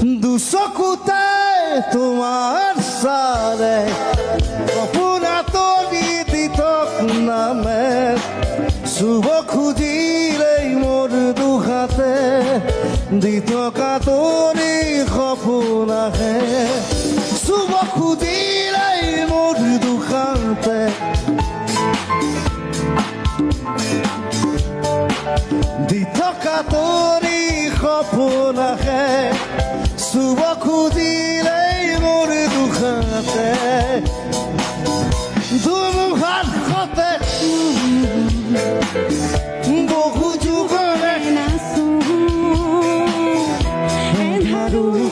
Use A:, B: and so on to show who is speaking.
A: দুচকুতে তোমাৰ চাৰে সপোনা তৰি দিতক নামে চুব খুজিলেই মোৰ দুখাতে দি থকা তৰি সপোন আহে চুব খুজিলেই মোৰ দুখাতে দি থকা তৰি সপোন আহে চুব খুজিলেই মোৰ দুখাতে ধুমুহাত সতে বহু যুগৰে
B: And how do we